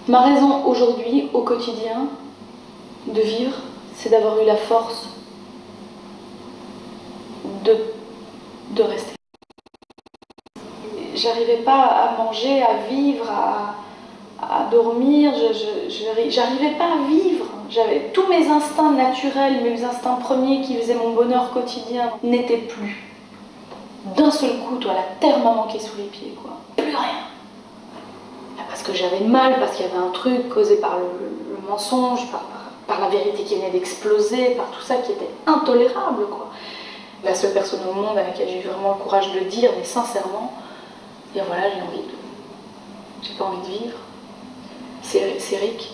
Ma raison aujourd'hui, au quotidien, de vivre, c'est d'avoir eu la force de rester. J'arrivais pas à manger, à vivre, à dormir, j'arrivais pas à vivre. J'avais tous mes instincts naturels, mes instincts premiers qui faisaient mon bonheur quotidien n'étaient plus. D'un seul coup, toi, la terre m'a manqué sous les pieds, quoi. Plus rien. Parce que j'avais mal, parce qu'il y avait un truc causé par le mensonge, par la vérité qui venait d'exploser, par tout ça qui était intolérable, quoi. La seule personne au monde à laquelle j'ai eu vraiment le courage de le dire, mais sincèrement, dire voilà, j'ai pas envie de vivre. C'est Rick.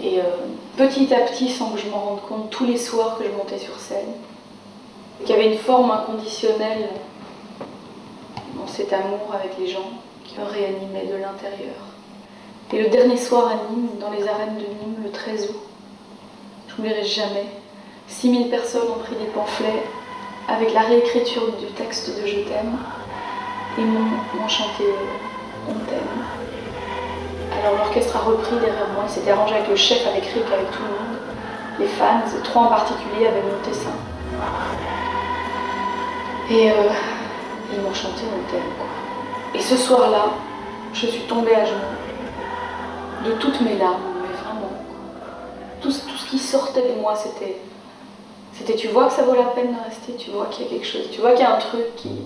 Et petit à petit, sans que je m'en rende compte, tous les soirs que je montais sur scène, qu'il y avait une forme inconditionnelle dans cet amour avec les gens qui me réanimait de l'intérieur. Et le dernier soir à Nîmes, dans les arènes de Nîmes, le 13 août, je n'oublierai jamais, 6000 personnes ont pris des pamphlets avec la réécriture du texte de Je t'aime et m'ont chanté On t'aime. Alors l'orchestre a repris derrière moi, il s'était arrangé avec le chef, avec Rick, avec tout le monde. Les fans, 3 en particulier, avaient monté ça. Et ils m'ont chanté On t'aime, quoi. Et ce soir-là, je suis tombée à genoux, de toutes mes larmes, mais vraiment. Tout ce qui sortait de moi, c'était tu vois que ça vaut la peine de rester, tu vois qu'il y a quelque chose, tu vois qu'il y a un truc qui...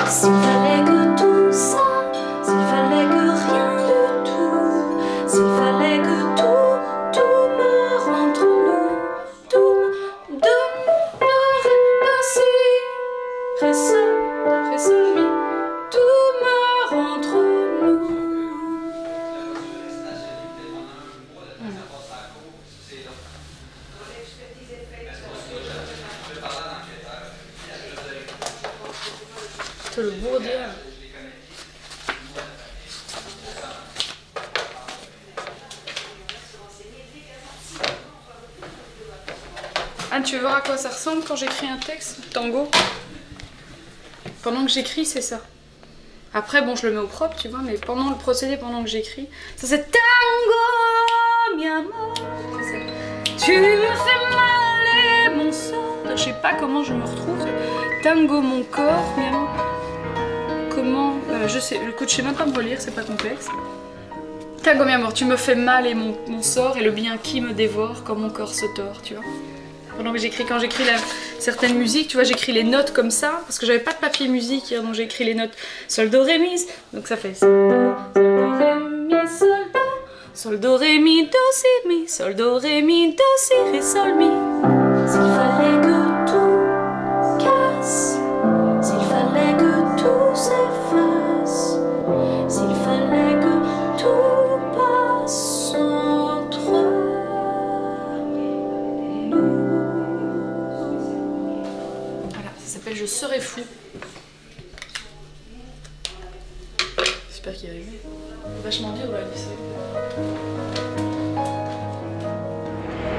S'il fallait que tout ça, s'il fallait que rien du tout, s'il fallait que tout meure entre nous, tout, si, ré, sol, mi, tout meurt entre nous. C'est le bourdieu. Anne, tu veux voir à quoi ça ressemble quand j'écris un texte, tango? Pendant que j'écris, c'est ça. Après, bon, je le mets au propre, tu vois, mais pendant le procédé, pendant que j'écris, ça c'est tango, mi amor. Tu me fais mal et mon sort. Je sais pas comment je me retrouve. Tango, mon corps, mi amor. Comment, je sais, écoute, je sais même pas me relire, c'est pas complexe. Tango, mi amor, tu me fais mal et mon sort et le bien qui me dévore quand mon corps se tord, tu vois. Pendant que j'écris, quand j'écris certaines musiques, tu vois, j'écris les notes comme ça, parce que j'avais pas de papier musique, donc j'ai écrit les notes sol, do, ré, mi, donc ça fait sol, do, ré, mi, sol, do, sol, do, ré, mi, do, si, mi, sol, do, ré, mi, do, si, ré, sol, mi. S'il fallait que tout casse, s'il fallait que tout s'efface, s'il fallait que tout passe entre nous. Voilà, ça s'appelle Je serai fou. J'espère qu'il va aimer. Vachement dur là, lui, ça.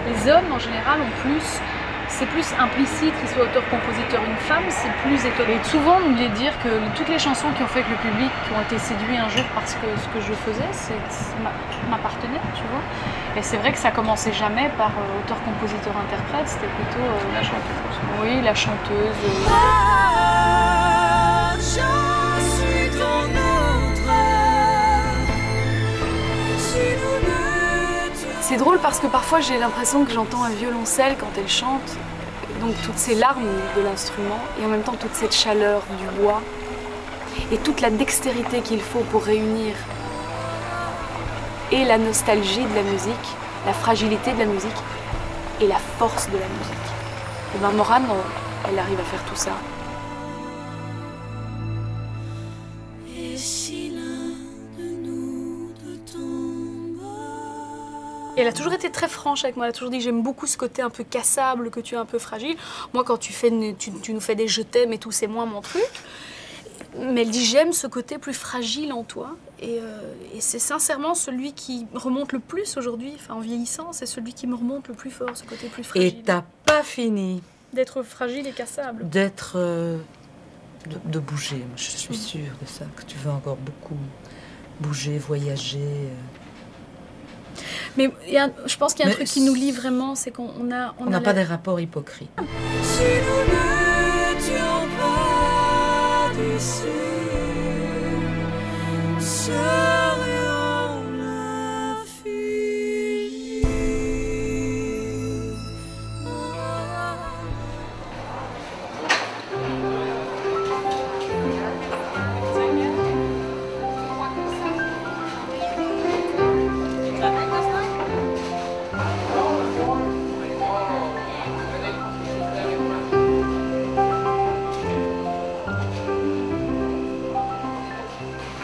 Les hommes en général ont plus, c'est plus implicite qu'ils soient auteur-compositeur. Une femme, c'est plus étonnant. Et souvent, on me dit dire que toutes les chansons qui ont fait que le public, qui ont été séduits un jour parce que ce que je faisais, m'appartenait, tu vois. Et c'est vrai que ça commençait jamais par auteur-compositeur-interprète, c'était plutôt la chanteuse. Oui, la chanteuse. Je suis ton autre, si vous me... C'est drôle parce que parfois j'ai l'impression que j'entends un violoncelle quand elle chante, donc toutes ces larmes de l'instrument et en même temps toute cette chaleur du bois et toute la dextérité qu'il faut pour réunir et la nostalgie de la musique, la fragilité de la musique et la force de la musique. Et ben Morane, elle arrive à faire tout ça. Et si l'un de nous deux tombe Et elle a toujours été très franche avec moi, elle a toujours dit j'aime beaucoup ce côté un peu cassable, que tu es un peu fragile. Moi quand tu nous fais des je t'aime et tout, c'est moins mon truc. Mais elle dit j'aime ce côté plus fragile en toi. Et c'est sincèrement celui qui remonte le plus aujourd'hui, enfin en vieillissant, c'est celui qui me remonte le plus fort, ce côté plus fragile. Et t'as pas fini d'être fragile et cassable. D'être... de bouger, je suis sûre de ça, que tu veux encore beaucoup bouger, voyager. Mais je pense qu'il y a un truc qui nous lie vraiment, c'est qu'on a... On n'a pas des rapports hypocrites. Si nous n'étions pas d'ici, serions l'infini.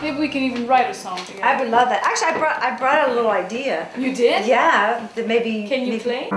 Maybe we can even write a song together. I would love that. Actually, I brought a little idea. You did? Yeah, that maybe. Can you play?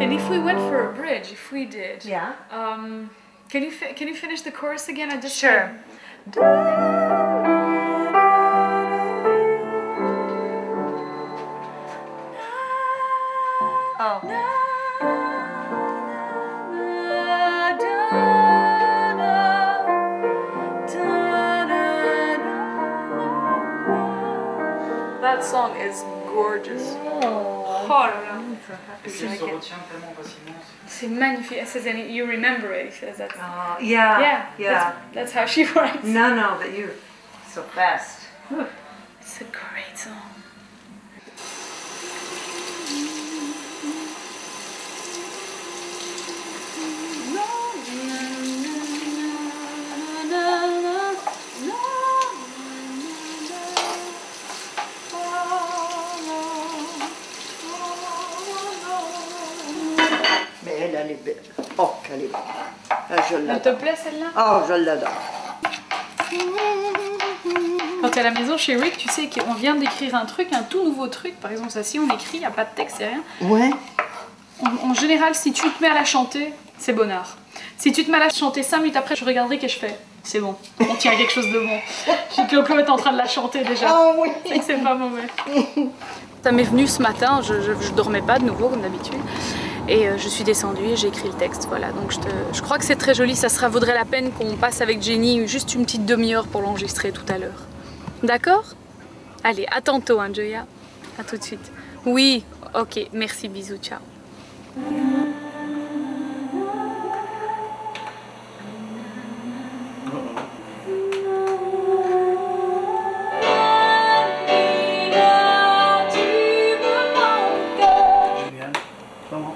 And if we went for a bridge, if we did, Yeah. Can you finish the chorus again? I just Sure. Oh. That song is gorgeous. Oh là là. C'est magnifique. It says, and you remember it. It says that. Yeah. That's how she writes. No, that you're so fast. It's a great song. Mais elle est belle. Oh, qu'elle est belle. Je Elle te l'adore. plaît celle-là? Oh, je l'adore. Quand t'es à la maison chez Rick, tu sais qu'on vient d'écrire un truc, un tout nouveau truc. Par exemple, ça, si on écrit, il n'y a pas de texte, c'est rien. Ouais. En général, si tu te mets à la chanter, c'est bonheur. Si tu te mets à la chanter 5 minutes après, je regarderai que je fais. C'est bon, on tient à quelque chose de bon. Claude est en train de la chanter déjà. Oh oui. C'est que c'est pas mauvais. Ça m'est venu ce matin, je dormais pas de nouveau comme d'habitude. Et je suis descendue et j'ai écrit le texte. Voilà, donc je crois que c'est très joli. Ça vaudrait la peine qu'on passe avec Jenny juste une petite demi-heure pour l'enregistrer tout à l'heure. D'accord? Allez, à tantôt, hein, Joya. À tout de suite. Oui, ok, merci, bisous, ciao. Génial. Vraiment.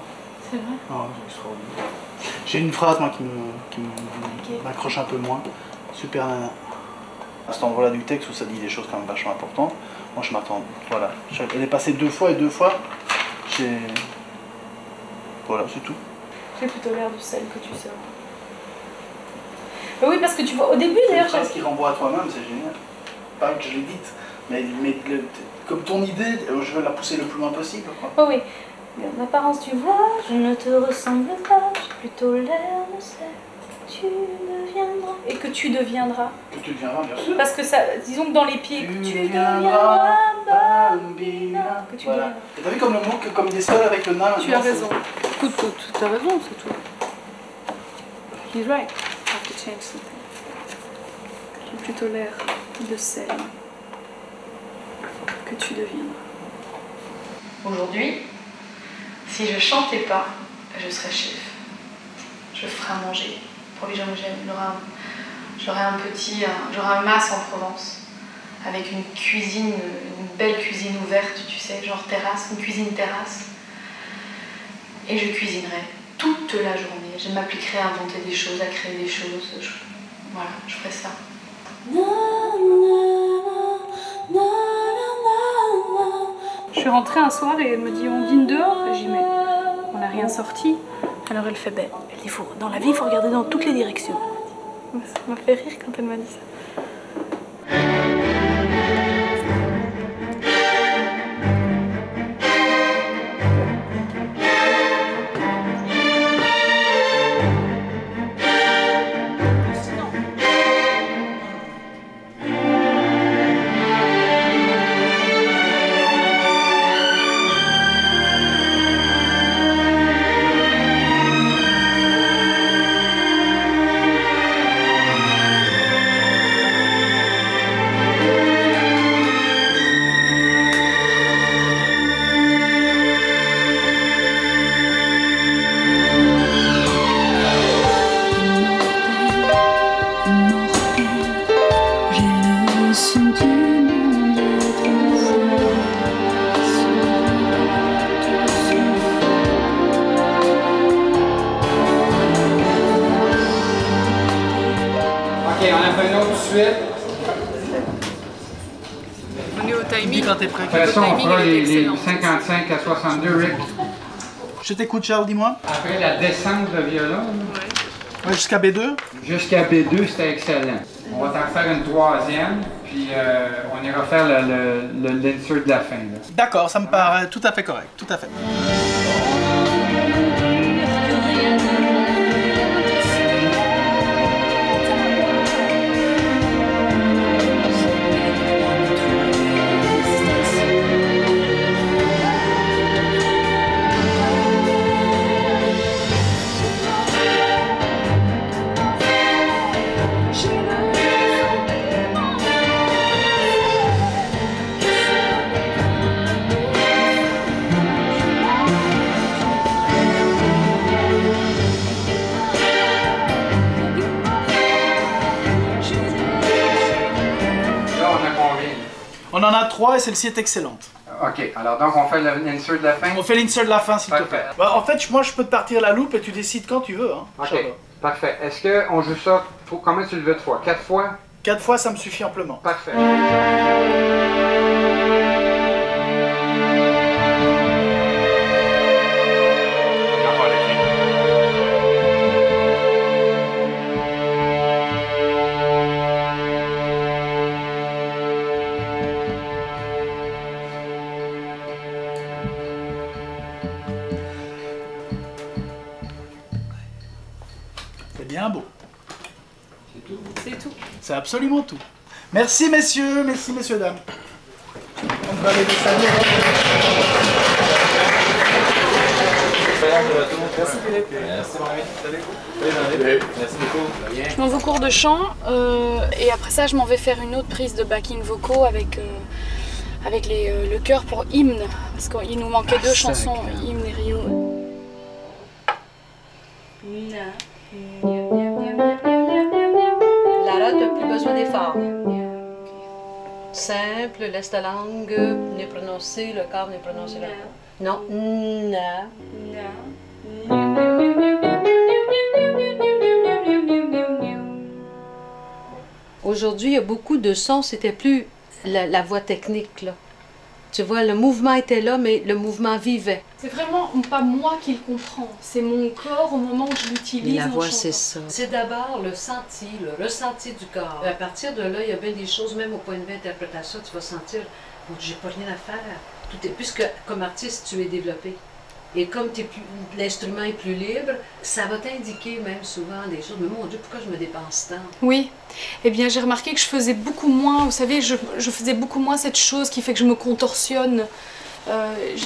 C'est vrai? Ah, c'est extraordinaire. J'ai une phrase moi qui m'accroche un peu moins. Super nana. À cet endroit-là du texte où ça dit des choses quand même vachement importantes, moi je m'attends. Voilà. Elle est passée 2 fois et 2 fois, j'ai. Voilà, c'est tout. J'ai plutôt l'air du sel que tu sors. Bah oui, parce que tu vois, au début C'est d'ailleurs, une phrase qui renvoie à toi-même, c'est génial. Pas que je l'ai dite, mais comme ton idée, je veux la pousser le plus loin possible. Quoi. Oh oui. En apparence, tu vois, je ne te ressemble pas, j'ai plutôt l'air de celle que tu deviendras. Et que tu deviendras. Que tu deviendras, bien sûr. Parce que ça, disons que dans les pieds, que tu deviendras deviendras, bambina. que tu Voilà. deviendras. Et t'as vu comme le mot, comme des sols avec le nain. Tu as raison. Écoute, tu as raison, c'est tout. He's right. I have to change something. J'ai plutôt l'air de celle que tu deviendras. Aujourd'hui, si je chantais pas, je serais chef. Je ferais à manger pour les gens que j'aime. J'aurais un mas en Provence avec une cuisine, une belle cuisine ouverte, tu sais, genre terrasse, une cuisine terrasse. Et je cuisinerai toute la journée. Je m'appliquerai à inventer des choses, à créer des choses. Voilà, je ferai ça. Je suis rentrée un soir et elle me dit on dîne dehors. Et j'ai dit mais on n'a rien sorti. Alors elle fait ben, elle dit dans la vie il faut regarder dans toutes les directions. Ça m'a fait rire quand elle m'a dit ça. On est au timing. Quand t'es prêt. Après ça, on fera les 55 à 62, Rick. Je t'écoute, Charles, dis-moi. Après la descente de violon, Ouais, jusqu'à B2. jusqu'à B2, c'était excellent. On va t'en faire une troisième, puis on ira faire l'insert de la fin. D'accord, ça me paraît tout à fait correct, tout à fait. On en a 3 et celle-ci est excellente. OK, alors donc on fait l'insert de la fin? On fait l'insert de la fin, s'il te plaît. Parfait. Bah, en fait, moi je peux te partir la loupe et tu décides quand tu veux. Hein, OK, Charles. parfait. Est-ce qu'on joue ça, combien tu le veux de fois? 4 fois? 4 fois, ça me suffit amplement. Parfait. C'est bien beau. C'est tout. C'est tout. C'est absolument tout. Merci messieurs, dames. On va aller descendre. Merci Philippe. Merci Marie. Merci beaucoup. Je m'en vais au cours de chant et après ça je m'en vais faire une autre prise de backing vocaux avec le chœur pour hymne parce qu'il nous manquait 2 chansons, hymne et Rio. Lara, tu n'as plus besoin d'effort. Simple, laisse ta langue n'est prononcée, le corps n'est prononcé. Non. Na. Aujourd'hui, il y a beaucoup de sons, c'était plus la voix technique, là. Tu vois, le mouvement était là, mais le mouvement vivait. C'est vraiment pas moi qui le comprends, c'est mon corps au moment où je l'utilise. La en voix, chantant. c'est ça. C'est d'abord le senti, le ressenti du corps. À partir de là, il y a bien des choses, même au point de vue interprétation, tu vas sentir, bon, j'ai pas rien à faire. Tout est, puisque comme artiste, tu es développé. Et comme l'instrument est plus libre, ça va t'indiquer même souvent des choses. Mais mon Dieu, pourquoi je me dépense tant? Oui, eh bien j'ai remarqué que je faisais beaucoup moins, vous savez, je faisais beaucoup moins cette chose qui fait que je me contorsionne.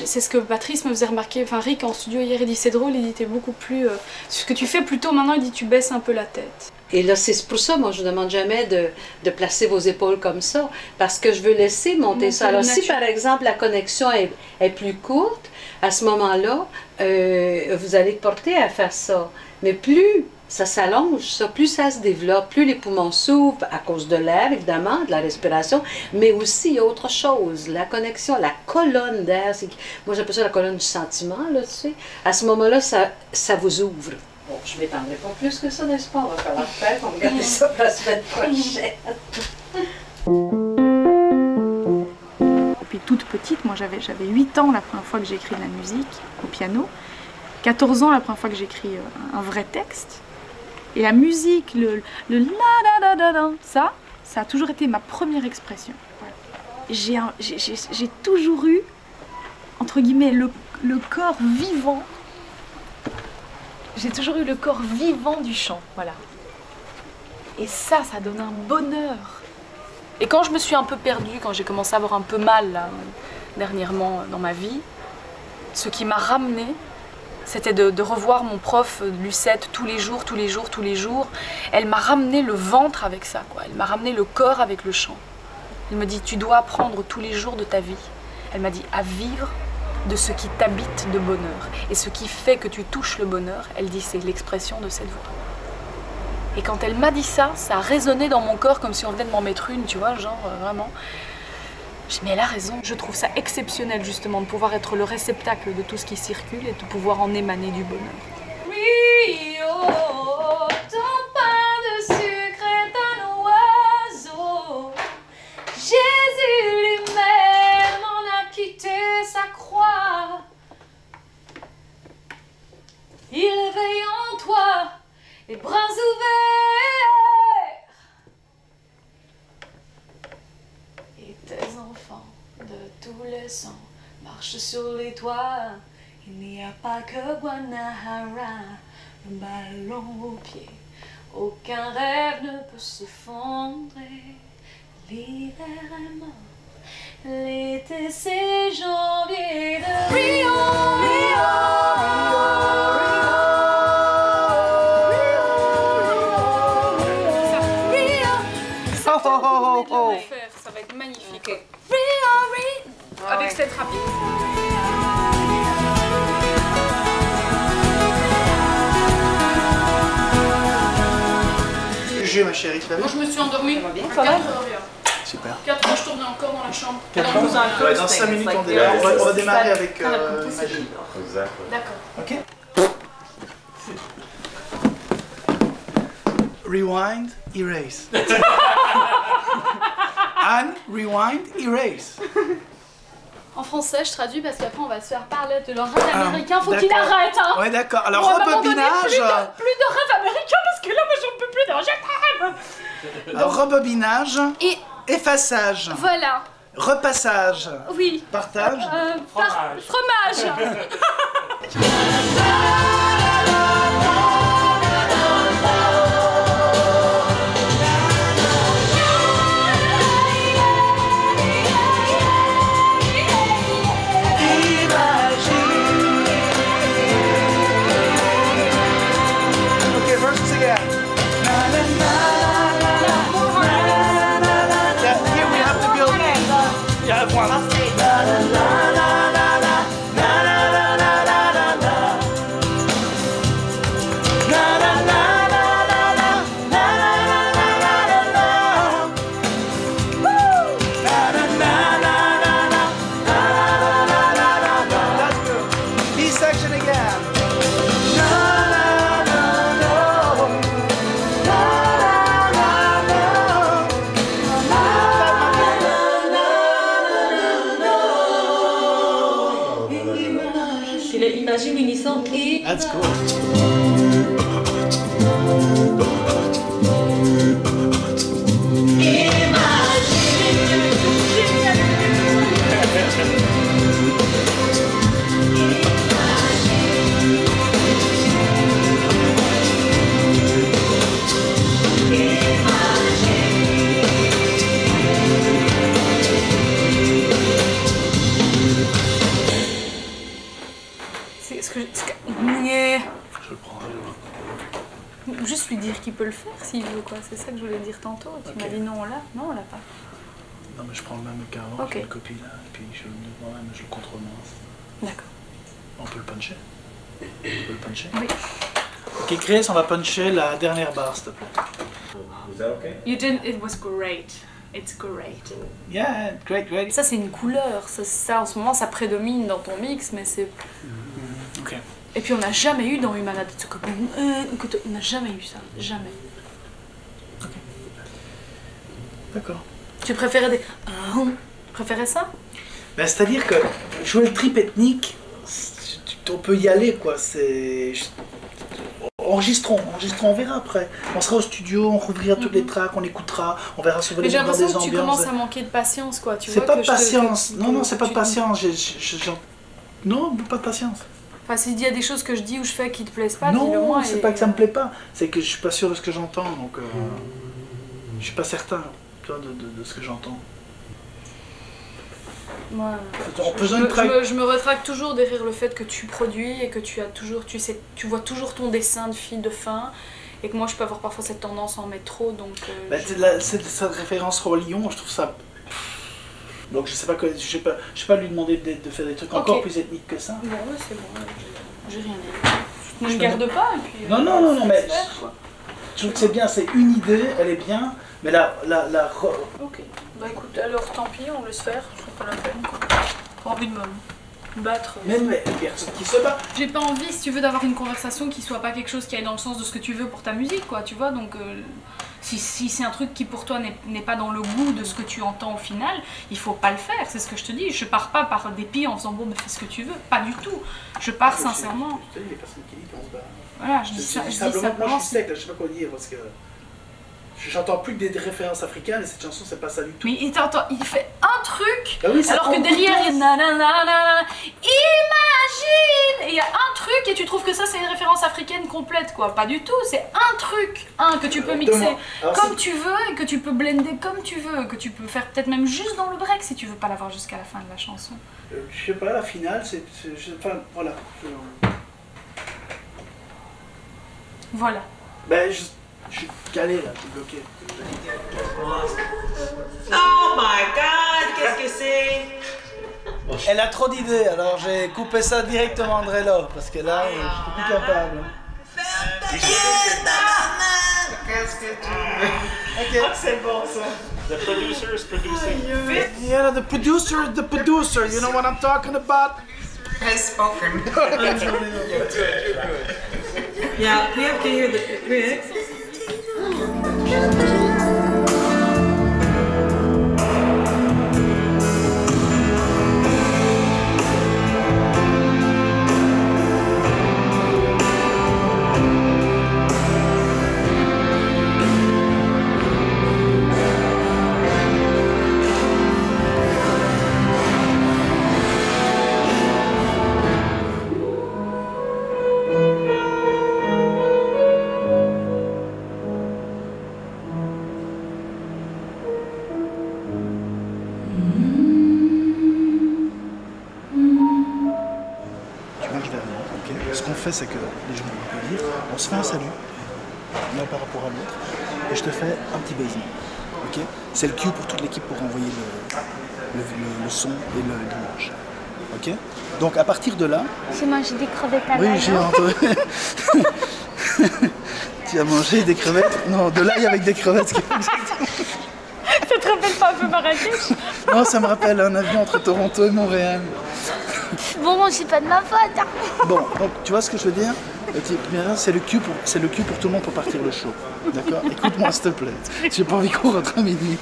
C'est ce que Patrice me faisait remarquer, enfin Rick en studio hier, il dit c'est drôle, il dit t'es beaucoup plus... ce que tu fais plutôt maintenant, il dit tu baisses un peu la tête. Et là, c'est pour ça, moi, je ne demande jamais de placer vos épaules comme ça, parce que je veux laisser monter ça. Alors, si par exemple la connexion est plus courte, à ce moment-là, vous allez porter à faire ça. Mais plus Ça s'allonge, ça. Plus ça se développe, plus les poumons s'ouvrent à cause de l'air, évidemment, de la respiration, mais aussi il y a autre chose, la connexion, la colonne d'air. Moi, j'appelle ça la colonne du sentiment, là, tu sais. À ce moment-là, ça vous ouvre. Bon, je ne m'étendrai pas plus que ça, n'est-ce pas? On va falloir faire, on va regarder ça pour la semaine prochaine. Depuis toute petite, moi j'avais 8 ans la première fois que j'ai écrit de la musique au piano, 14 ans la première fois que j'ai écrit un vrai texte. Et la musique, le la da da da da, ça a toujours été ma première expression. Voilà. J'ai toujours eu, entre guillemets, le corps vivant. J'ai toujours eu le corps vivant du chant, voilà. Et ça donne un bonheur. Et quand je me suis un peu perdue, quand j'ai commencé à avoir un peu mal là, dernièrement dans ma vie, ce qui m'a ramenée, c'était de revoir mon prof Lucette tous les jours. Elle m'a ramené le ventre avec ça, quoi. Elle m'a ramené le corps avec le chant. Elle me dit, tu dois apprendre tous les jours de ta vie. Elle m'a dit, à vivre de ce qui t'habite de bonheur. Et ce qui fait que tu touches le bonheur, elle dit, c'est l'expression de cette voix. Et quand elle m'a dit ça, ça a résonné dans mon corps comme si on venait de m'en mettre une, tu vois, genre vraiment. J'ai dit, mais elle a raison. Je trouve ça exceptionnel justement de pouvoir être le réceptacle de tout ce qui circule et de pouvoir en émaner du bonheur. Rio, ton pain de sucre est un oiseau. Jésus lui-même en a quitté sa croix. Il éveille en toi les bras ouverts. Et tes enfants de tous les sangs marchent sur les toits. Il n'y a pas que Guanahara, le ballon au pied. Aucun rêve ne peut s'effondrer. L'hiver est mort, l'été c'est janvier de Rio, Rio, Ça va être magnifique. Rio, Rio. Avec cette rapide. Juger, ma chérie, tu vas bien? Moi je me suis endormie à 4 heures. Super. 4 heures, je tournais encore dans la chambre. Ouais, dans 5 minutes, on démarre. On va démarrer avec Magie. D'accord. Ok. Rewind, erase. Anne, rewind, erase. En français, je traduis parce qu'après on va se faire parler de leur rêve américain. Faut qu'il d'accord. arrête, hein. Ouais, d'accord. Alors, Bon, à un moment donné, rebobinage. plus de rêve américain parce que là, moi j'en peux plus de je t'aime. Alors, rebobinage. Et Effaçage. voilà. Repassage. Oui. Partage. Fromage. Okay, verses again. Yeah, here we have to build. Yeah, one. That's good. B section again. C'est le imagine unisson et... That's cool. C'est ce que Je le prends. juste lui dire qu'il peut le faire s'il veut, quoi. C'est ça que je voulais dire tantôt. Tu m'as dit non, on l'a. Non, on l'a pas. Non, mais je prends le même qu'avant, Ok. je le copie là, et puis je le mets moi-même, je le contrôle. D'accord. On peut le puncher. On peut le puncher. Oui. Ok, Grace, on va puncher la dernière barre, s'il te plaît. Is that okay? You didn't. It was great. It's great. Yeah, great, great. Ça c'est une couleur. Ça en ce moment ça prédomine dans ton mix, mais c'est. Ok. Et puis on n'a jamais eu dans Humana de trucs comme on n'a jamais eu ça, jamais. Ok. D'accord. Tu préférais des préférais ça? Ben, c'est-à-dire que jouer le trip ethnique, on peut y aller quoi. C'est enregistrons, on verra après. On sera au studio, on rouvrira toutes les tracks, on écoutera, on verra sur les j'ai dans des l'impression ambiances. que tu commences à manquer de patience quoi. Tu c'est vois pas que de patience. Non, c'est pas de tu- patience. Non, pas de patience. Enfin, s'il y a des choses que je dis ou je fais qui te plaisent pas, Non, dis-le moi. c'est pas que ça me plaît pas. C'est que je suis pas sûr de ce que j'entends, donc je suis pas certain, tu vois, de ce que j'entends. Moi, En faisant une track. je me retracte toujours derrière le fait que tu produis et que tu as toujours, tu vois toujours ton dessin de fil de fin et que moi je peux avoir parfois cette tendance à en mettre trop donc. Cette référence au Lyon, je trouve ça. Donc je sais pas je sais pas lui demander de faire des trucs encore plus ethniques que ça. Bon, ouais, c'est bon, j'ai rien dit. Ne le garde pas et puis. Non, mais faire, quoi. je trouve que c'est bien, c'est une idée, elle est bien, mais Ok. Bah écoute, alors tant pis, on laisse faire, je ferai pas la peine quoi. Pas envie de me battre. Même les personnes qui se battent. J'ai pas envie, si tu veux, d'avoir une conversation qui soit pas quelque chose qui aille dans le sens de ce que tu veux pour ta musique, quoi, tu vois, donc si c'est un truc qui pour toi n'est pas dans le goût de ce que tu entends au final, il faut pas le faire, c'est ce que je te dis. Je pars pas par dépit en faisant bon, fais ce que tu veux, pas du tout. Je pars sincèrement. Je te dis, les personnes qui disent qu'on se bat. Voilà, je dis simplement. Moi je suis sec, là, je sais pas quoi dire parce que. J'entends plus que des références africaines et cette chanson c'est pas ça du tout. Mais il fait un truc, Ah oui, ça alors que derrière il y a nanana, imagine, et il y a un truc et tu trouves que ça c'est une référence africaine complète quoi. Pas du tout, c'est un truc, que tu peux mixer comme tu veux et que tu peux blender comme tu veux, que tu peux faire peut-être même juste dans le break si tu veux pas l'avoir jusqu'à la fin de la chanson. Je sais pas, la finale enfin voilà. Voilà. Ben je suis calé là, je suis bloqué. Oh my god, qu'est-ce que c'est? Elle a trop d'idées, alors j'ai coupé ça directement André-Lo, parce que là, je suis plus capable. Qu'est-ce que tu veux? Ok. C'est bon ça. The producer is producing. Yeah, the producer, you know what I'm talking about? Has spoken. Yeah, we have to hear the lyrics. Ce qu'on fait, c'est que les gens vont applaudir, on se fait un salut, l'un par rapport à l'autre, et je te fais un petit baisement. Okay, c'est le cue pour toute l'équipe pour envoyer le son et l'image. Ok. Donc à partir de là. J'ai mangé des crevettes à Oui, j'ai entendu. Tu as mangé des crevettes? Non, de l'ail avec des crevettes. Ça te rappelle pas un peu Marrakech? Non, ça me rappelle un avion entre Toronto et Montréal. Bon, c'est pas de ma faute. Hein. Bon, donc tu vois ce que je veux dire? C'est le cue pour tout le monde pour partir le show. D'accord? Écoute-moi s'il te plaît. J'ai pas envie qu'on rentre à minuit.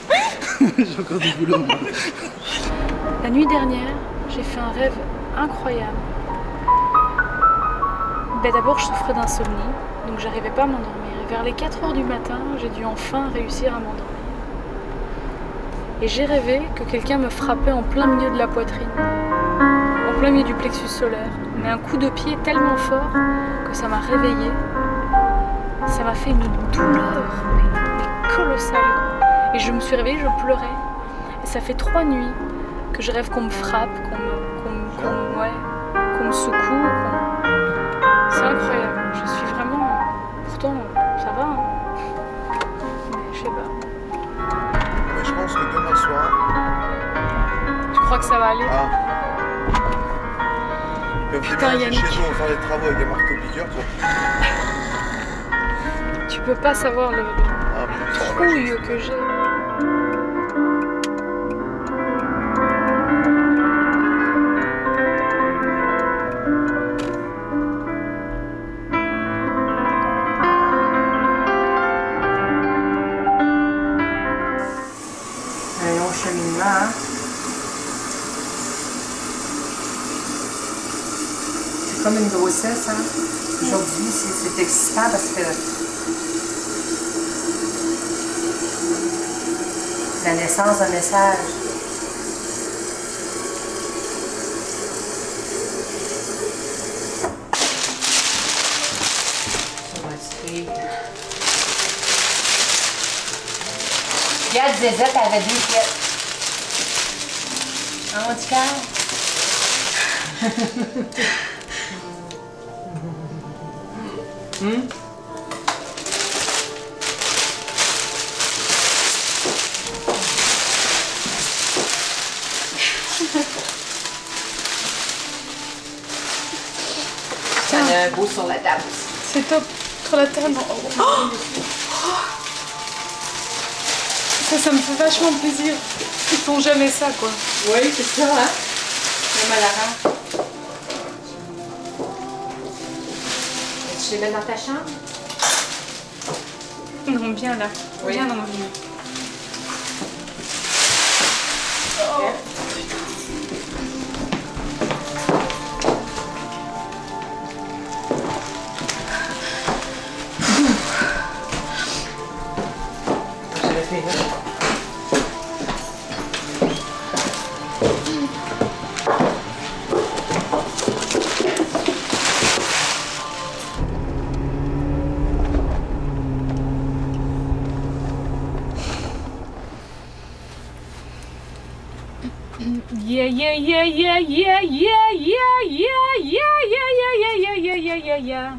J'ai encore du boulot. Moi. La nuit dernière, j'ai fait un rêve incroyable. Ben, d'abord, je souffrais d'insomnie, donc j'arrivais pas à m'endormir. Et vers les 4 h du matin, j'ai dû enfin réussir à m'endormir. Et j'ai rêvé que quelqu'un me frappait en plein milieu de la poitrine, en plein milieu du plexus solaire, mais un coup de pied tellement fort que ça m'a réveillée. Ça m'a fait une douleur, mais colossale. Quoi. Et je me suis réveillée, je pleurais. Et ça fait 3 nuits que je rêve qu'on me frappe, qu'on me secoue. C'est incroyable. Je suis vraiment... Pourtant, ça va. Hein. Mais je sais pas. Mais je pense que demain soir... Tu crois que ça va aller? Ah. Mais on peut bien chez nous, on va faire des travaux avec des marteaux-piqueurs, toi. peux pas savoir le trouille que j'ai. Un long cheminement, hein? C'est comme une grossesse, hein? Aujourd'hui, c'est excitant parce que la naissance d'un message. Regarde, Zézette avait 2 pièces. Un handicap. Tiens, il y a un beau sur la table. C'est top. Sur la table. Oh, ça me fait vachement plaisir. Ils font jamais ça, quoi. Oui, c'est ça, hein? Même à la rame. Tu les mets dans ta chambre? Non, bien là. Oui. Bien dans ma vie. Oh. Yeah, yeah, yeah, yeah, yeah, yeah, yeah, yeah, yeah, yeah, yeah, yeah, yeah, yeah, yeah, yeah.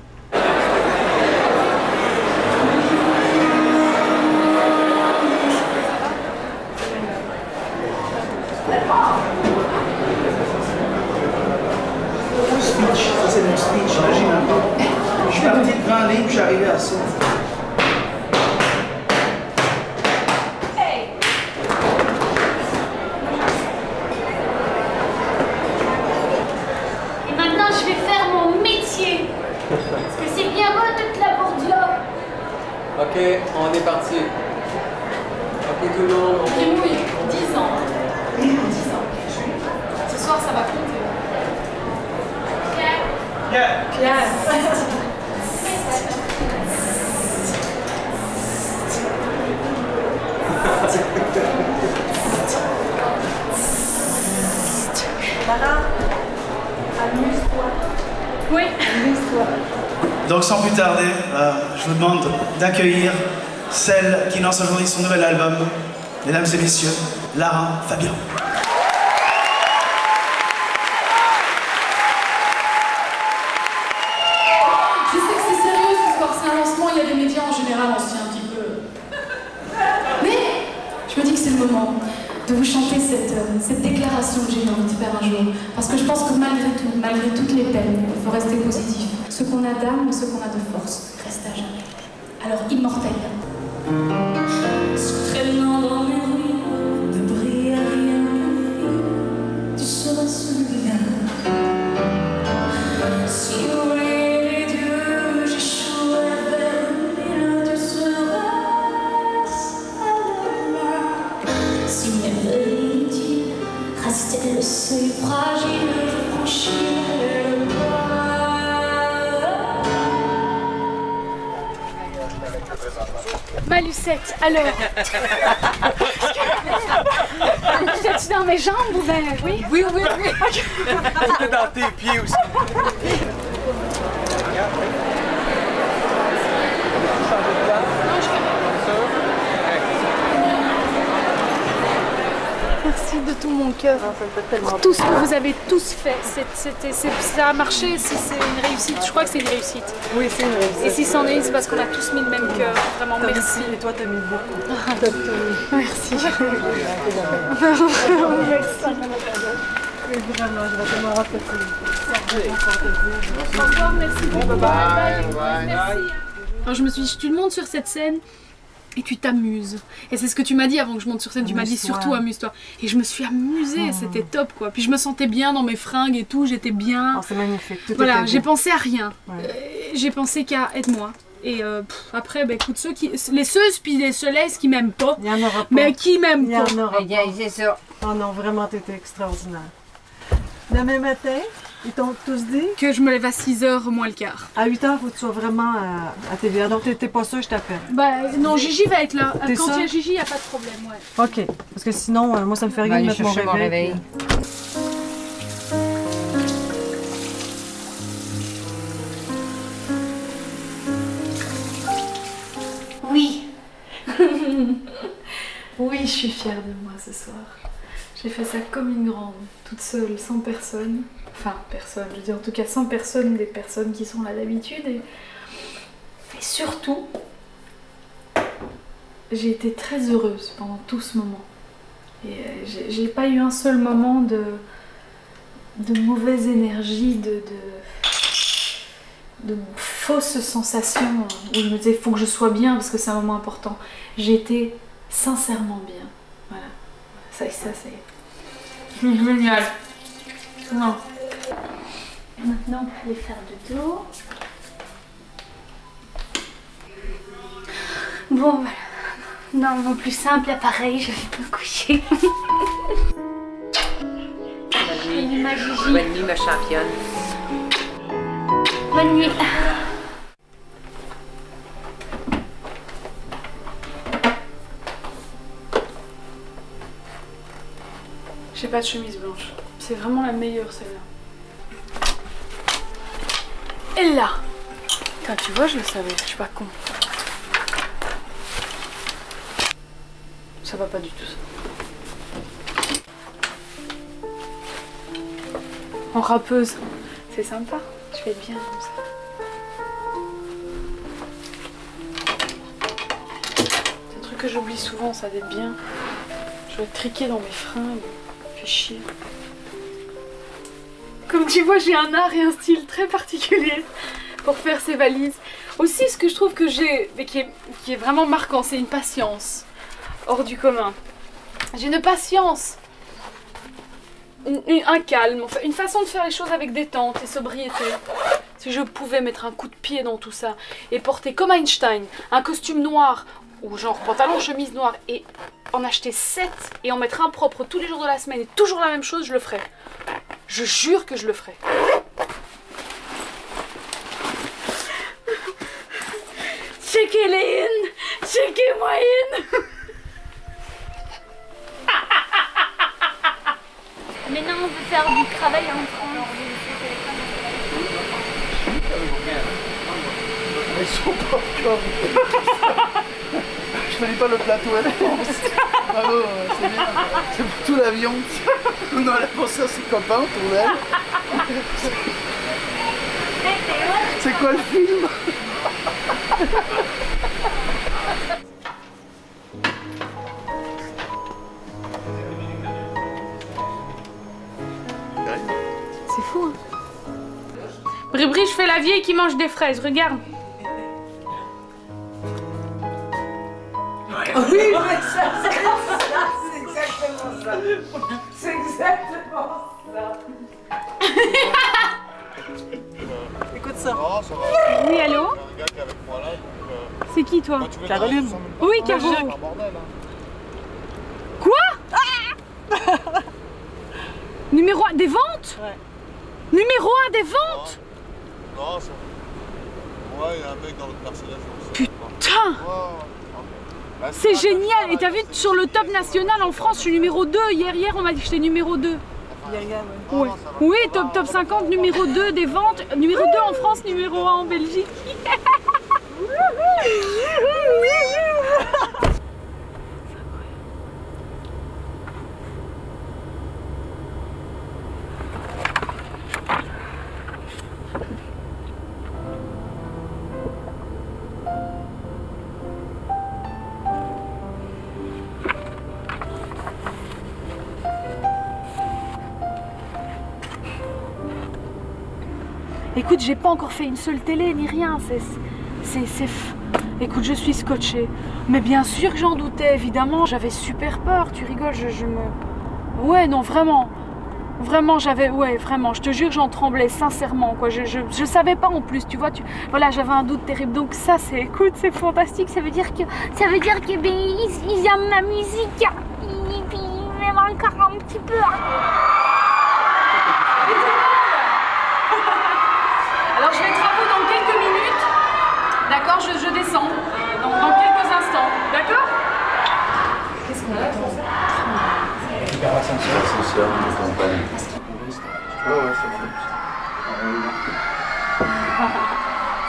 Mon speech, ça c'est mon speech, imagine un peu. Je suis parti de 20 lignes, je suis arrivé à 7. Parce que c'est bien beau toute la bourdieu. Ok, on est parti. Ok, tout le monde. Ok, oui, 10 ans. 10 ans. Ce soir, ça va compter. Pierre. Pierre. Lara, amuse-toi. Oui, amuse-toi. Donc sans plus tarder, je vous demande d'accueillir celle qui lance aujourd'hui son nouvel album. Mesdames et messieurs, Lara Fabian. Je sais que c'est sérieux ce soir, c'est un lancement, il y a des médias en général, on se tient un petit peu. Mais je me dis que c'est le moment de vous chanter cette déclaration que j'ai eu envie de faire un jour. Parce que je pense que malgré tout, malgré toutes les peines, il faut rester positif. Ce qu'on a d'âme et ce qu'on a de force reste à jamais. Alors immortel. Se traînant dans mes rues, ne brille rien tu seras celui-là. Si vous voyez les dieux, j'échouerai vers mille, tu seras celle-là. Si mes vérités restaient le seuil fragile, je franchirai le pas. Ma Lucette, alors. Es-tu dans mes jambes ou ben oui? Oui, oui, oui. C'était dans tes pieds aussi. Merci de tout mon cœur pour tout ce que vous avez tous fait. Ça a marché, si c'est une réussite. Je crois que c'est une réussite. Oui, c'est une réussite. Et si c'en est une, c'est parce qu'on a tous mis le même cœur. Vraiment, merci. Et toi, t'as mis beaucoup. Merci. Merci. Vraiment, je vais tellement rafraîchir. Au revoir, merci beaucoup. Bye. Merci. Alors je me suis dit, tu montes sur cette scène et tu t'amuses. Et c'est ce que tu m'as dit avant que je monte sur scène, tu m'as dit surtout amuse-toi. Et je me suis amusée, c'était top quoi. Puis je me sentais bien dans mes fringues et tout, j'étais bien. Oh, c'est magnifique. Tout voilà, j'ai pensé à rien. J'ai pensé qu'à aide-moi. Et après, bah, écoute, les ceuses puis les celestes qui m'aiment pas, il y en aura pas. Mais qui m'aiment pas. Il y en aura pas. C'est ça. Oh non, vraiment, t'étais extraordinaire. Demain matin, ils t'ont tous dit que je me lève à 6h moins le quart. À 8h, il faut que tu sois vraiment à TVA. Donc, t'es pas sûre, je t'appelle. Bah non, Gigi va être là. Quand il y a Gigi, il n'y a pas de problème, ouais. Ok, parce que sinon, moi, ça me fait rien de mettre mon réveil. Oui. Oui, je suis fière de moi ce soir. J'ai fait ça comme une grande, toute seule, sans personne. Enfin, personne, je veux dire en tout cas sans personne, des personnes qui sont là d'habitude. Et surtout, j'ai été très heureuse pendant tout ce moment. Et j'ai pas eu un seul moment de mauvaise énergie, de fausses sensations où je me disais il faut que je sois bien parce que c'est un moment important. J'ai été sincèrement bien. Voilà. Ça c'est génial. Non. Maintenant, on peut aller faire de dos. Bon, voilà. Non, mon plus simple appareil, je vais me coucher. Bonne nuit, ma Gigi. Bonne nuit, ma championne. Bonne nuit. J'ai pas de chemise blanche. C'est vraiment la meilleure celle-là. Et là. Putain, tu vois, je le savais, je suis pas con. Ça va pas du tout ça. En rappeuse. C'est sympa. Je vais être bien comme ça. C'est un truc que j'oublie souvent, ça d'être bien. Je vais être triquée dans mes fringues. Fait chier. Comme tu vois, j'ai un art et un style très particulier pour faire ces valises. Aussi, ce que je trouve que j'ai, mais qui est vraiment marquant, c'est une patience hors du commun. J'ai une patience, un calme, enfin, une façon de faire les choses avec détente et sobriété. Si je pouvais mettre un coup de pied dans tout ça et porter comme Einstein un costume noir ou genre pantalon, chemise noire et en acheter 7 et en mettre un propre tous les jours de la semaine et toujours la même chose, je le ferais. Je jure que je le ferais. Checkez-les in, checkez-moi in. Maintenant, on veut faire du travail en France. Ils sont pas comme. Je connais pas le plateau à l'avance. Bravo, c'est bien. C'est pour tout l'avion. On a pensé à ses copains autour d'elle. C'est quoi le film? C'est fou, hein. Bribri, je fais la vieille qui mange des fraises, regarde. Oui, c'est exactement ça. C'est exactement ça. Écoute ça. Oui, allô? C'est qui toi? Caroline. Oui, Caroline. Quoi? Numéro 1 des ventes? Ouais. Numéro 1 des ventes? Non, c'est... Ouais, il y a un mec dans l'autre Mercedes. Putain! C'est génial! Et t'as vu sur le top national en France, je suis numéro 2. Hier, on m'a dit que j'étais numéro 2. Ouais. Oui, top 50, numéro 2 des ventes. Numéro 2 en France, numéro 1 en Belgique. Écoute, j'ai pas encore fait une seule télé ni rien, Écoute, je suis scotchée. Mais bien sûr que j'en doutais, évidemment. J'avais super peur, tu rigoles, Ouais, non, vraiment. Vraiment, ouais, vraiment, je te jure, j'en tremblais, sincèrement, quoi. Je savais pas en plus, tu vois, voilà, j'avais un doute terrible. Donc ça, écoute, c'est fantastique. Ça veut dire que ils aiment ma musique. Et puis, ils m'aiment encore un petit peu. Alors, je vais travaux dans quelques minutes. D'accord, je descends dans quelques instants. D'accord? Qu'est-ce qu'on a? Ascenseur de compagnie. Ouais, ça fait.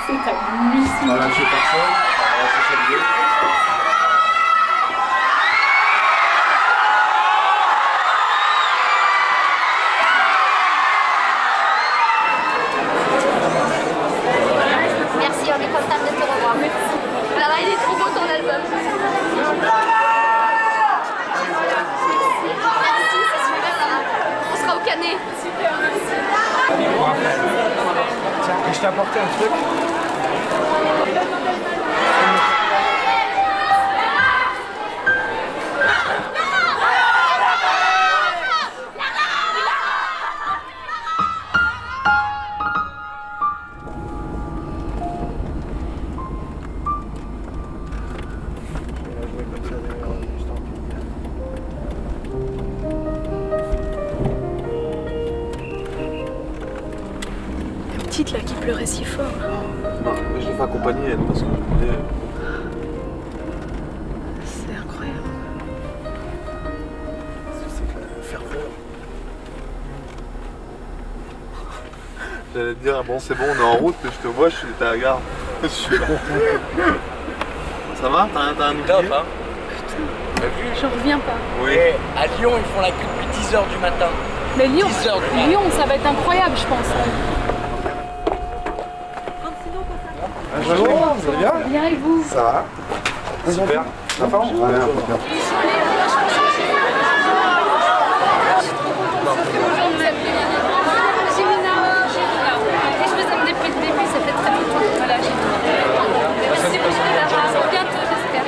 C'est ta musique. On va lâcher personne, on va se saluer. Merci, on est content de te revoir. Merci. Là, il est trop beau ton album. Merci, c'est super. On sera au Canet. Super, merci. Tiens, et je t'ai apporté un truc. Là qui pleurait si fort. Non, mais je l'ai fait accompagner elle parce que je voulais. C'est incroyable. C'est que la ferveur. J'allais te dire, bon c'est bon, on est en route, mais je te vois, je suis à la gare. Je suis là. Ça va? T'as un Top, oublié? hein? T'as vu? J'en reviens pas. Oui. À Lyon, ils font la queue depuis 10 h du matin. Mais Lyon, 10 h du matin. Lyon, ça va être incroyable, je pense. Bonjour, vous allez bien? Bien et vous? Ça va? Super. Ça va? Ouais, impeccable. Et je vous aime depuis le début, ça fait très longtemps. Voilà, merci beaucoup d'avoir. À bientôt, j'espère.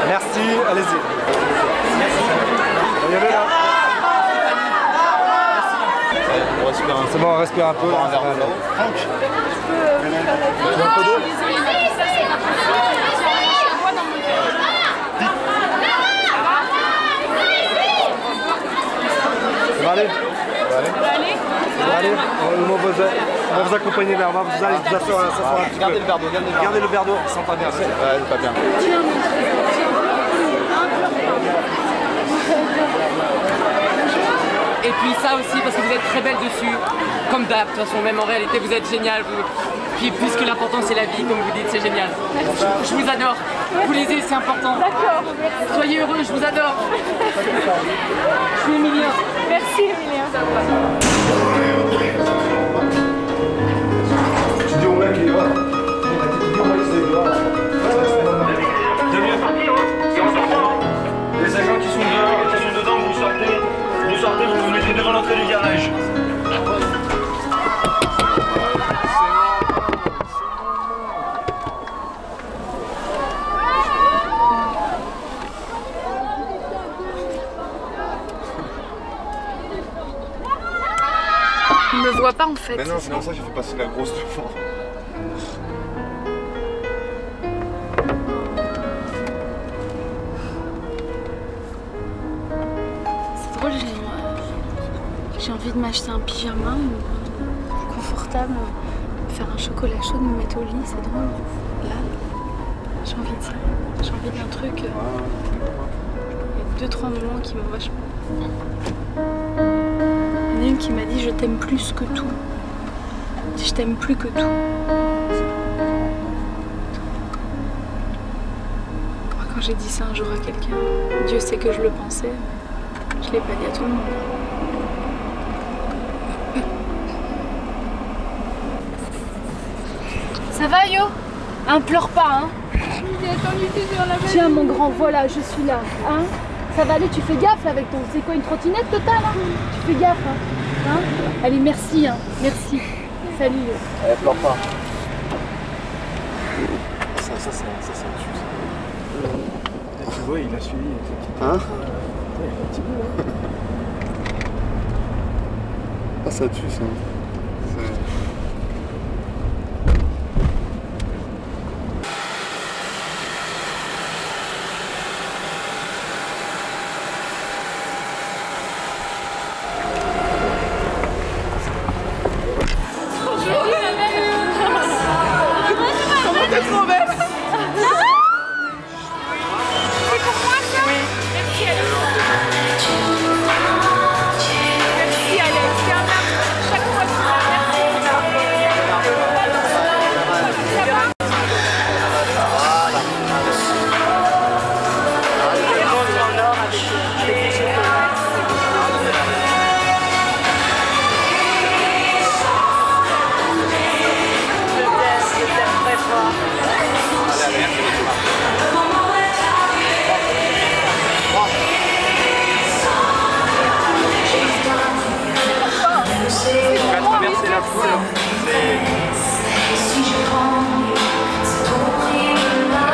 Merci, allez-y. Regardez là. On respire un peu. C'est bon, on respire un peu. Un verre d'eau. Franck. Tu veux un peu d'eau? Ça va aller? Ça va aller? Ça va aller? On va vous accompagner vers moi, vous allez vous asseoir un petit peu. Gardez le verre d'eau, gardez le verre d'eau. Ça sent pas bien. Ouais, pas bien. Et puis ça aussi parce que vous êtes très belle dessus, comme d'hab, de toute façon, même en réalité vous êtes génial. Puis puisque l'important c'est la vie, comme vous dites, c'est génial. Je vous adore. Vous lisez, c'est important. D'accord. Soyez heureux, je vous adore. Je suis Emilia. Merci Emilia. Tu dis au mec, il est là. Les agents qui sont dehors, qui sont dedans, vous sortez, vous vous mettez devant l'entrée du garage. Il me voit pas en fait. Mais non, c'est pour ça que j'ai fait passer la grosse devant. C'est drôle, j'ai envie de m'acheter un pyjama confortable, faire un chocolat chaud, de me mettre au lit, c'est drôle. Là, j'ai envie de ça. J'ai envie d'un truc. Il y a 2-3 moments qui m'ont vachement. Il y en a une qui m'a dit je t'aime plus que tout. Je t'aime plus que tout. Quand j'ai dit ça un jour à quelqu'un, Dieu sait que je le pensais, je l'ai pas dit à tout le monde. Ça va Yo? Hein, pleure pas, hein? Tiens mon grand, voilà, je suis là. Hein? Ça va aller, tu fais gaffe là, avec ton... C'est quoi, une trottinette totale hein? Tu fais gaffe, hein? Allez, merci, hein? Merci. Salut. Allez, pleure pas. Ça, ça tue. Et tu vois, il a suivi. Hein? Il y a un petit bout là. Ah, ça tue ça.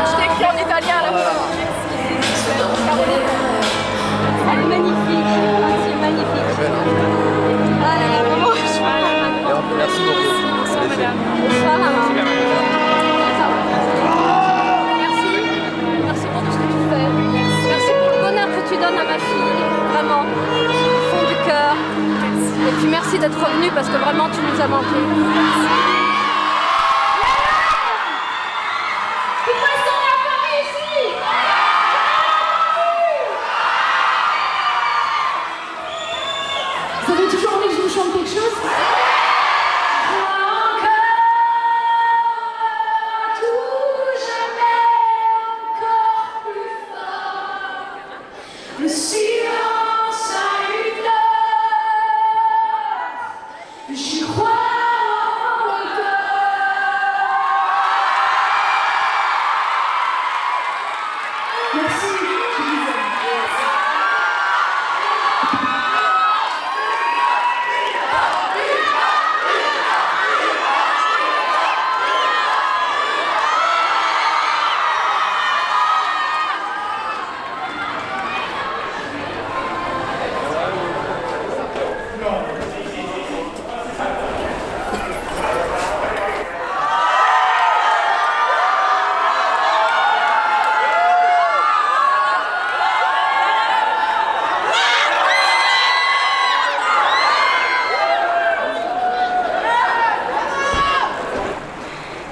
Je t'écris en italien à la fois. Caroline. Elle est magnifique. C'est magnifique. Ah là là, vraiment, je suis Merci beaucoup. Bonsoir madame. Bonsoir. Merci. Merci pour tout ce que tu fais. Merci pour le bonheur que tu donnes à ma fille. Vraiment. Du fond du cœur. Et puis merci d'être revenu parce que vraiment tu nous as manqué. Vous avez toujours envie que je vous chante quelque chose? Le silence a une heure, j'y crois encore. Merci, je vous aime.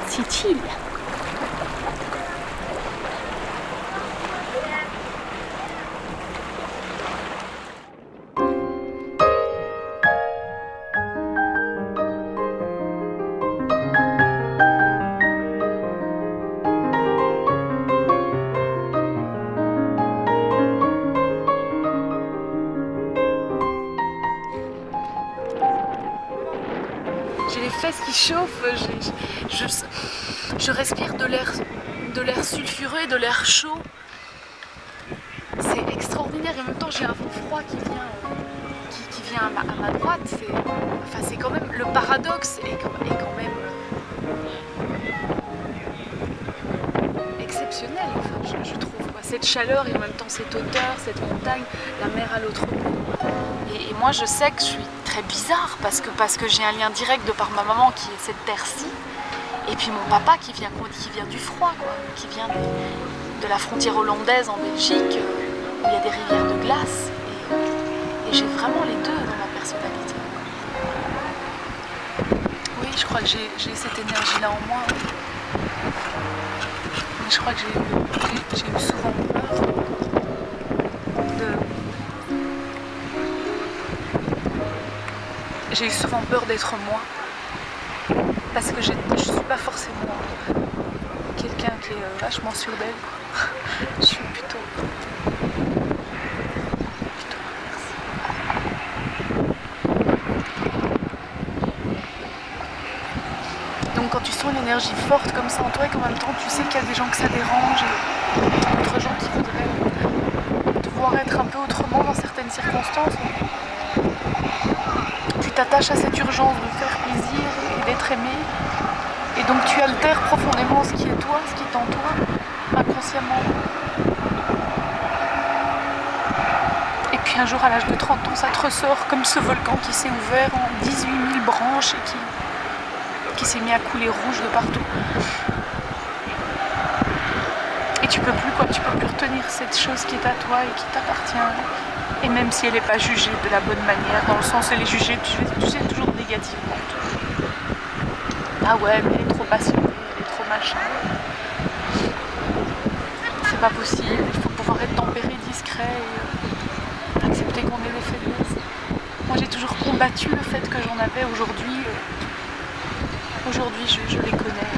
Sicile. J'ai les fesses qui chauffent, je respire de l'air sulfureux, de l'air chaud. C'est extraordinaire et en même temps j'ai un vent froid qui vient à ma droite. C'est quand même, le paradoxe est quand même exceptionnel, enfin, je trouve. Cette chaleur et en même temps cette hauteur, cette montagne, la mer à l'autre bout. Et moi je sais que je suis très bizarre parce que j'ai un lien direct de par ma maman qui est cette terre-ci. Et puis mon papa qui vient du froid, quoi, qui vient de la frontière hollandaise en Belgique, où il y a des rivières de glace. Et j'ai vraiment les deux dans ma personnalité. Oui, je crois que j'ai cette énergie-là en moi. Mais je crois que j'ai eu souvent peur J'ai eu souvent peur d'être moi. Parce que je ne suis pas forcément quelqu'un qui est vachement sûr d'elle. Je suis plutôt Donc quand tu sens une énergie forte comme ça en toi et qu'en même temps tu sais qu'il y a des gens que ça dérange et d'autres gens qui voudraient devoir être un peu autrement dans certaines circonstances, tu t'attaches à cette urgence de faire plaisir et d'être aimé. Et donc tu altères profondément ce qui est toi, ce qui t'entoure, inconsciemment. Et puis un jour, à l'âge de 30 ans, ça te ressort comme ce volcan qui s'est ouvert en 18 000 branches et qui s'est mis à couler rouge de partout. Et tu peux plus quoi, tu peux plus retenir cette chose qui est à toi et qui t'appartient. Et même si elle n'est pas jugée de la bonne manière, dans le sens où elle est jugée, tu sais toujours négativement. Ah ouais, mais elle est trop passionnée, elle est trop machin. C'est pas possible, il faut pouvoir être tempéré, discret et accepter qu'on ait des faiblesses. Moi j'ai toujours combattu le fait que j'en avais. Aujourd'hui, je les connais.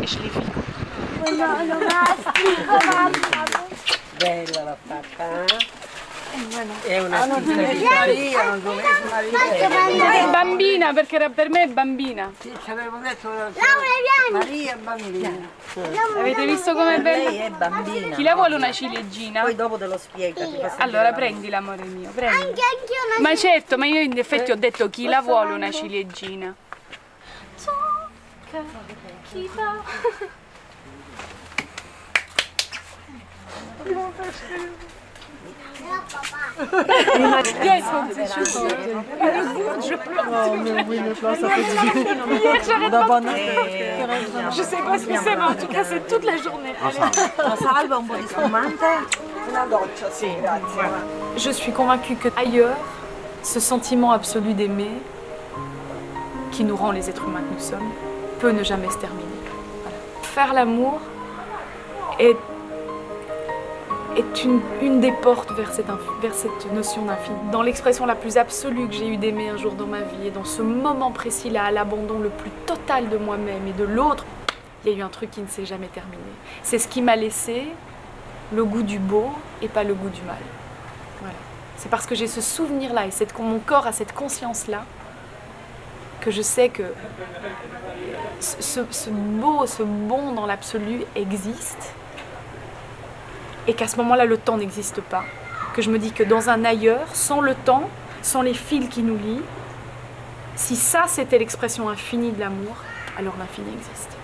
Et je les vis. Bella la fatta. È bambina perché per me è bambina. Sì, ci avevo detto Maria è bambina. Avete visto com'è bella? Lei è bambina. Chi la vuole una ciliegina? Poi dopo te lo spiega. Allora prendila amore mio, prendi. Ma certo, ma io in effetti ho detto chi la vuole una ciliegina. Chi va? Viens, je pleure. Oh, mais oui, le plan, ça fait du bien. J'arrête pas de Je sais pas ce que c'est, mais en tout cas, c'est toute la journée. Je suis convaincue que ailleurs, ce sentiment absolu d'aimer, qui nous rend les êtres humains que nous sommes, peut ne jamais se terminer. Voilà. Faire l'amour est une des portes vers cette notion d'infini. Dans l'expression la plus absolue que j'ai eue d'aimer un jour dans ma vie, et dans ce moment précis-là, à l'abandon le plus total de moi-même et de l'autre, il y a eu un truc qui ne s'est jamais terminé. C'est ce qui m'a laissé le goût du beau et pas le goût du mal. Voilà. C'est parce que j'ai ce souvenir-là et mon corps a cette conscience-là que je sais que ce beau, ce bon dans l'absolu existe. Et qu'à ce moment-là, le temps n'existe pas. Que je me dis que dans un ailleurs, sans le temps, sans les fils qui nous lient, si ça c'était l'expression infinie de l'amour, alors l'infini existe.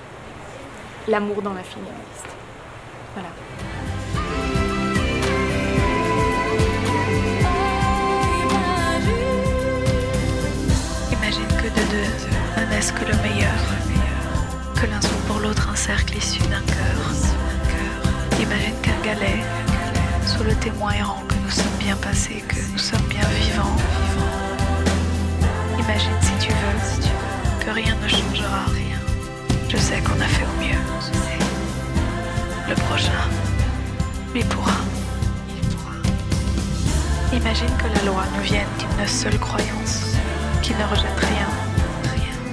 L'amour dans l'infini existe. Voilà. Imagine que de deux ne naisse que le meilleur, que l'un soit pour l'autre un cercle issu d'un cœur. Imagine qu'un galet soit le témoin errant que nous sommes bien passés, que nous sommes bien vivants. Imagine si tu veux que rien ne changera. Je sais qu'on a fait au mieux. Le prochain, lui pourra. Imagine que la loi nous vienne d'une seule croyance, qui ne rejette rien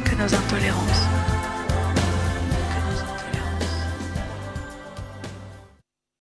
que nos intolérances.